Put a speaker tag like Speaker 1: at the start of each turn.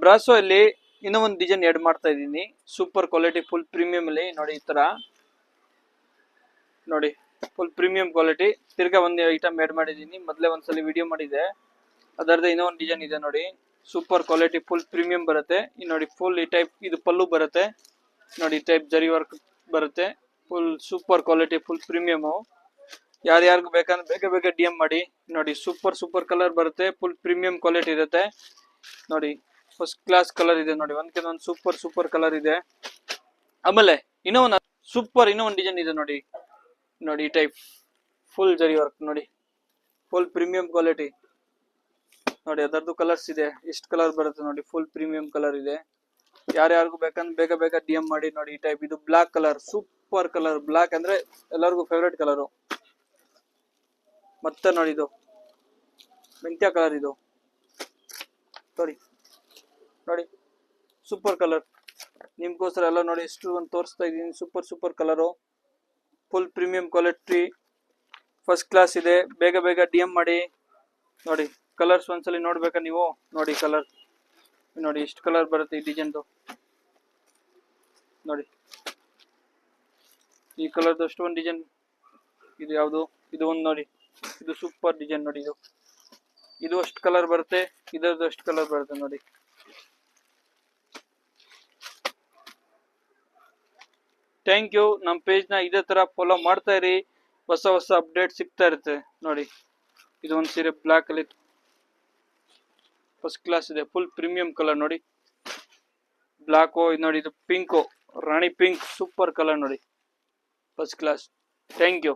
Speaker 1: Brasso ಅಲ್ಲಿ ಇನ್ನೂ ಒಂದು ಡಿಸೈನ್ ಆಡ್ ಮಾಡ್ತಾ ಇದ್ದೀನಿ. ಸೂಪರ್ ಕ್ವಾಲಿಟಿ ಫುಲ್ ಪ್ರೀಮಿಯಂ ಅಲ್ಲಿ ನೋಡಿ. ಈ ತರ ನೋಡಿ, ಫುಲ್ ಪ್ರೀಮಿಯಂ ಕ್ವಾಲಿಟಿ. ತಿರ್ಗಾ ಒಂದು ಐಟಮ್ ಆಡ್ ಮಾಡಿದ್ದೀನಿ. ಮೊದಲೇ ಒಂದ್ಸಲಿ ವಿಡಿಯೋ ಮಾಡಿದೆ, ಅದರದ್ದು ಇನ್ನೂ ಒಂದು ಡಿಸೈನ್ ಇದೆ ನೋಡಿ. ಸೂಪರ್ ಕ್ವಾಲಿಟಿ ಫುಲ್ ಪ್ರೀಮಿಯಂ ಬರುತ್ತೆ. ಈ ನೋಡಿ ಫುಲ್ ಈ ಟೈಪ್ ಇದು ಪಲ್ಲು ಬರುತ್ತೆ ನೋಡಿ. ಈ ಟೈಪ್ ಜರಿ ವರ್ಕ್ ಬರುತ್ತೆ. Full super quality full premium. ಯಾರ್ಯಾರಿಗೂ ಬೇಕಂದ್ರೆ ಬೇಗ ಬೇಗ ಡಿ ಎಂ ಮಾಡಿ ನೋಡಿ. ಸೂಪರ್ ಕಲರ್ ಬರುತ್ತೆ. ಫುಲ್ ಪ್ರೀಮಿಯಂ ಕ್ವಾಲಿಟಿ ಇರುತ್ತೆ ನೋಡಿ. ಫಸ್ಟ್ ಕ್ಲಾಸ್ ಕಲರ್ ಇದೆ ನೋಡಿ. ಒಂದ್ಕಿಂತ ಒಂದು ಸೂಪರ್ ಕಲರ್ ಇದೆ. ಆಮೇಲೆ ಇನ್ನೂ ಒಂದು ಡಿಸೈನ್ ಇದೆ ನೋಡಿ. ನೋಡಿ ಈ ಟೈಪ್ ಫುಲ್ ಜರಿ ವರ್ಕ್ ನೋಡಿ. ಫುಲ್ ಪ್ರೀಮಿಯಂ ಕ್ವಾಲಿಟಿ ನೋಡಿ. ಅದರದ್ದು ಕಲರ್ಸ್ ಇದೆ. ಎಷ್ಟು ಕಲರ್ ಬರುತ್ತೆ ನೋಡಿ. ಫುಲ್ ಪ್ರೀಮಿಯಂ ಕಲರ್ ಇದೆ. ಯಾರ್ಯಾರಿಗೂ ಬೇಕಂದ್ರೆ ಬೇಗ ಬೇಗ ಡಿ ಎಂ ಮಾಡಿ ನೋಡಿ. ಈ ಟೈಪ್ ಇದು black colour, super colour. Black ಅಂದ್ರೆ ಎಲ್ಲರಿಗೂ ಫೇವ್ರೇಟ್ ಕಲರು. ಮತ್ತೆ ನೋಡಿ ಇದು ಮೆಂತ್ಯ ಕಲರ್. ಇದು ನೋಡಿ ಸೂಪರ್ ಕಲರ್. ನಿಮ್ಗೋಸ್ಕರ ಎಲ್ಲ ನೋಡಿ ಎಷ್ಟು ಒಂದು ತೋರಿಸ್ತಾ ಇದ್ದೀನಿ. Super colour, full premium quality, first class ಇದೆ. ಬೇಗ ಬೇಗ ಡಿ ಎಂ ಮಾಡಿ ನೋಡಿ. ಕಲರ್ಸ್ ಒಂದ್ಸಲಿ ನೋಡ್ಬೇಕಾ ನೀವು ನೋಡಿ. ಕಲರ್ ನೋಡಿ ಎಷ್ಟು ಕಲರ್ ಬರುತ್ತೆ ಈ ಡಿಸೈನ್ದು ನೋಡಿ. ಈ ಕಲರ್ದು ಅಷ್ಟು ಒಂದು ಡಿಸೈನ್ ಇದು ಯಾವುದು, ಇದು ಒಂದು ನೋಡಿ. ಇದು ಸೂಪರ್ ಡಿಸೈನ್ ನೋಡಿ. ಇದು ಅಷ್ಟು ಕಲರ್ ಬರುತ್ತೆ. ಇದರದ್ದು ಅಷ್ಟು ಕಲರ್ ಬರುತ್ತೆ ನೋಡಿ. Thank you. ನಮ್ಮ ಪೇಜ್ನ ಇದೇ ತರ ಫಾಲೋ ಮಾಡ್ತಾ ಇರಿ. ಹೊಸ ಅಪ್ಡೇಟ್ ಸಿಗ್ತಾ ಇರುತ್ತೆ ನೋಡಿ. ಇದು ಒಂದು ಸೀರೆ ಬ್ಲಾಕ್ ಅಲ್ಲಿ ಫಸ್ಟ್ ಕ್ಲಾಸ್ ಇದೆ. ಫುಲ್ ಪ್ರೀಮಿಯಂ ಕಲರ್ ನೋಡಿ. ಬ್ಲಾಕ್ ಇದು ನೋಡಿ. ಇದು ಪಿಂಕ್, ರಾಣಿ ಪಿಂಕ್, ಸೂಪರ್ ಕಲರ್ ನೋಡಿ. First class. Thank you.